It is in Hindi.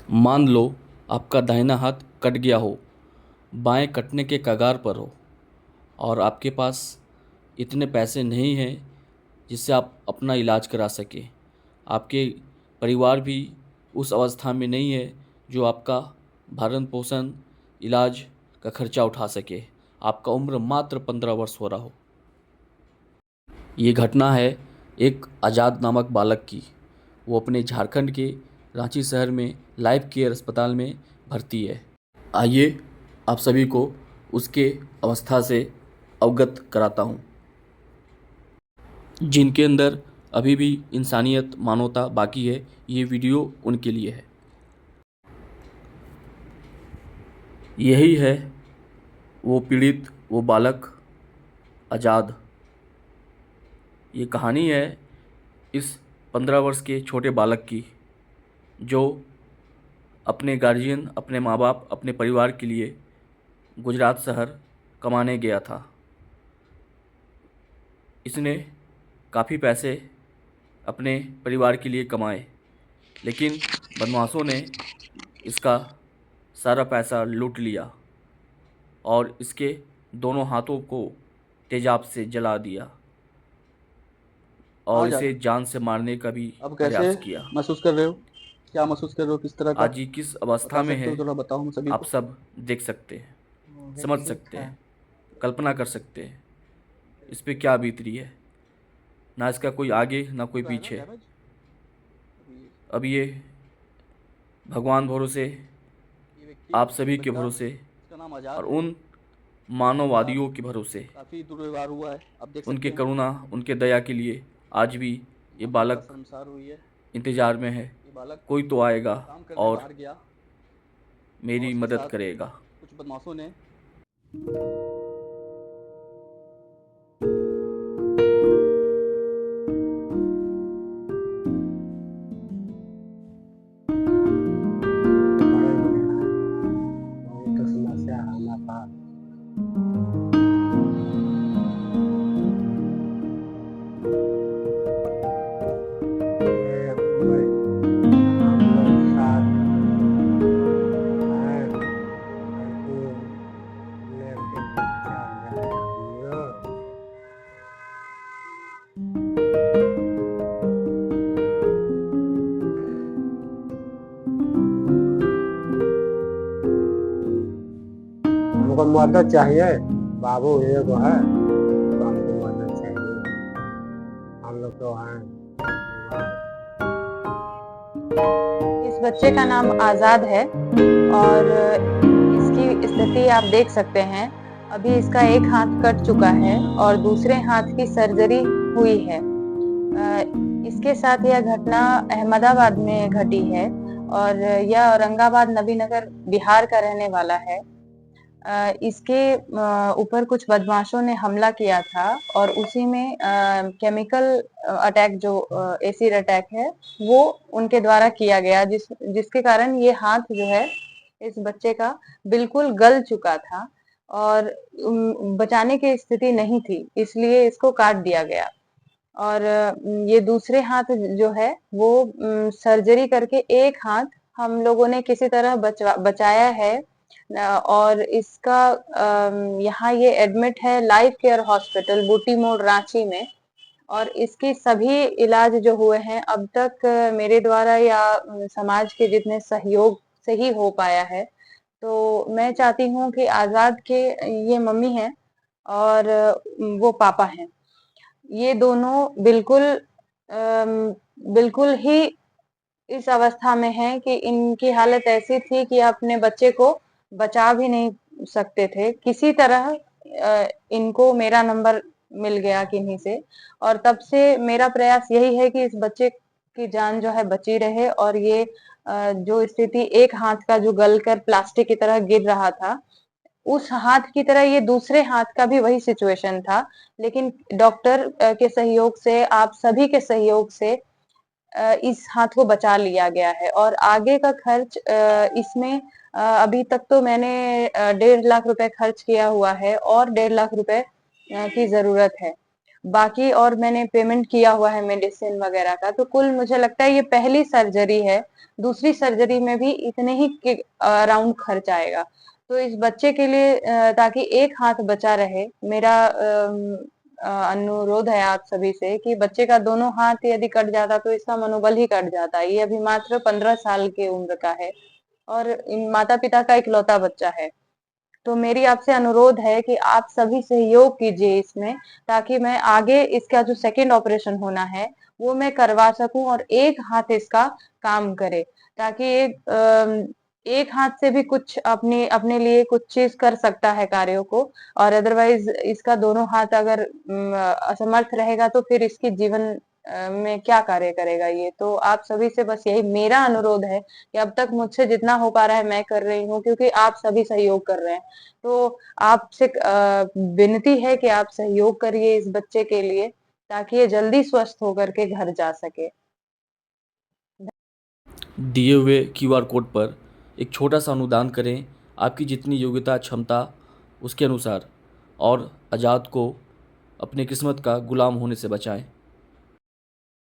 मान लो आपका दाहिना हाथ कट गया हो, बाएं कटने के कगार पर हो और आपके पास इतने पैसे नहीं हैं जिससे आप अपना इलाज करा सके। आपके परिवार भी उस अवस्था में नहीं है जो आपका भरण पोषण इलाज का खर्चा उठा सके। आपका उम्र मात्र 15 वर्ष हो रहा हो। ये घटना है एक आज़ाद नामक बालक की। वो अपने झारखंड के रांची शहर में लाइफ केयर अस्पताल में भर्ती है। आइए आप सभी को उसके अवस्था से अवगत कराता हूँ, जिनके अंदर अभी भी इंसानियत मानवता बाकी है। ये वीडियो उनके लिए है। यही है वो पीड़ित, वो बालक आज़ाद। ये कहानी है इस 15 वर्ष के छोटे बालक की, जो अपने गार्जियन, अपने माँ बाप, अपने परिवार के लिए गुजरात शहर कमाने गया था। इसने काफ़ी पैसे अपने परिवार के लिए कमाए, लेकिन बदमाशों ने इसका सारा पैसा लूट लिया और इसके दोनों हाथों को तेजाब से जला दिया और हाँ जान। इसे जान से मारने का भी अब कैसे प्रयास किया। महसूस कर रहे हो? क्या महसूस कर रहे हो? किस तरह का आज ये किस अवस्था बता में सकते है हो? थोड़ा बताओ हम सभी आप को। सब देख सकते हैं, समझ सकते हैं, कल्पना कर सकते हैं इस पे क्या बीत रही है। ना इसका कोई आगे ना कोई पूरा है ना पीछे। डैमेज? अभी अब ये भगवान भरोसे, ये व्यक्ति, आप ये सभी के बच्चा, भरोसे इसका नाम और आज़ाद है। उन इसके साथ मानववादियों के भरोसे, काफ़ी दुर्व्यवहार हुआ है, आप देख उनके सकते हैं। करुणा, उनके दया के लिए आज भी ये मानवता बालक शर्मसार हुई है। इंतज़ार में है। ये बालक कोई तो आएगा काम करने और बाहर गया और मेरी उसके मदद साथ करेगा। कुछ बदमाशों ने वही तो समस्या है हमारे पास। ये भाई, हम लोग साथ हैं, लड़की लेके चल रहे हैं हम लोग। हमको मदद चाहिए, बाबू एगो है, उसको हमको मदद चाहिए। हम लोग तो हैं बीमार। इस बच्चे का नाम आज़ाद है और इसकी स्थिति आप देख सकते हैं। अभी इसका एक हाथ कट चुका है और दूसरे हाथ की सर्जरी हुई है। इसके साथ यह घटना अहमदाबाद में घटी है और यह औरंगाबाद नबीनगर बिहार का रहने वाला है। इसके ऊपर कुछ बदमाशों ने हमला किया था और उसी में केमिकल अटैक जो एसिड अटैक है वो उनके द्वारा किया गया, जिसके कारण ये हाथ जो है इस बच्चे का बिल्कुल गल चुका था और बचाने की स्थिति नहीं थी, इसलिए इसको काट दिया गया। और ये दूसरे हाथ जो है वो सर्जरी करके एक हाथ हम लोगों ने किसी तरह बचाया है। और इसका यहाँ ये एडमिट है लाइफ केयर हॉस्पिटल बूटी मोड़ रांची में। और इसकी सभी इलाज जो हुए हैं अब तक मेरे द्वारा या समाज के जितने सहयोग से ही हो पाया है। तो मैं चाहती हूँ कि आजाद के ये मम्मी है और वो पापा हैं, ये दोनों बिल्कुल ही इस अवस्था में हैं कि इनकी हालत ऐसी थी कि अपने बच्चे को बचा भी नहीं सकते थे। किसी तरह इनको मेरा नंबर मिल गया किन्हीं से और तब से मेरा प्रयास यही है कि इस बच्चे की जान जो है बची रहे और ये जो स्थिति एक हाथ का जो गलकर प्लास्टिक की तरह गिर रहा था, उस हाथ की तरह ये दूसरे हाथ का भी वही सिचुएशन था। लेकिन डॉक्टर के सहयोग से, आप सभी के सहयोग से इस हाथ को बचा लिया गया है और आगे का खर्च इसमें अभी तक तो मैंने 1.5 लाख रुपए खर्च किया हुआ है और 1.5 लाख रुपए की जरूरत है। बाकी और मैंने पेमेंट किया हुआ है मेडिसिन वगैरह का, तो कुल मुझे लगता है ये पहली सर्जरी है। दूसरी सर्जरी में भी इतने ही के अराउंड खर्च आएगा। तो इस बच्चे के लिए ताकि एक हाथ बचा रहे, मेरा अनुरोध है आप सभी से कि बच्चे का दोनों हाथ यदि कट जाता तो इसका मनोबल ही कट जाता। ये अभी मात्र 15 साल की उम्र का है और माता पिता का इकलौता बच्चा है। तो मेरी आपसे अनुरोध है कि आप सभी सहयोग कीजिए इसमें, ताकि मैं आगे इसका जो सेकंड ऑपरेशन होना है वो मैं करवा सकूं और एक हाथ इसका काम करे, ताकि एक हाथ से भी कुछ अपने अपने लिए कुछ चीज कर सकता है कार्यों को। और अदरवाइज इसका दोनों हाथ अगर असमर्थ रहेगा तो फिर इसकी जीवन में क्या कार्य करेगा ये। तो आप सभी से बस यही मेरा अनुरोध है कि अब तक मुझसे जितना हो पा रहा है मैं कर रही हूँ, क्योंकि आप सभी सहयोग कर रहे हैं। तो आपसे विनती है कि आप सहयोग करिए इस बच्चे के लिए, ताकि ये जल्दी स्वस्थ होकर के घर जा सके। दिए हुए क्यूआर कोड पर एक छोटा सा अनुदान करें, आपकी जितनी योग्यता क्षमता उसके अनुसार, और आज़ाद को अपनी किस्मत का गुलाम होने से बचाएं।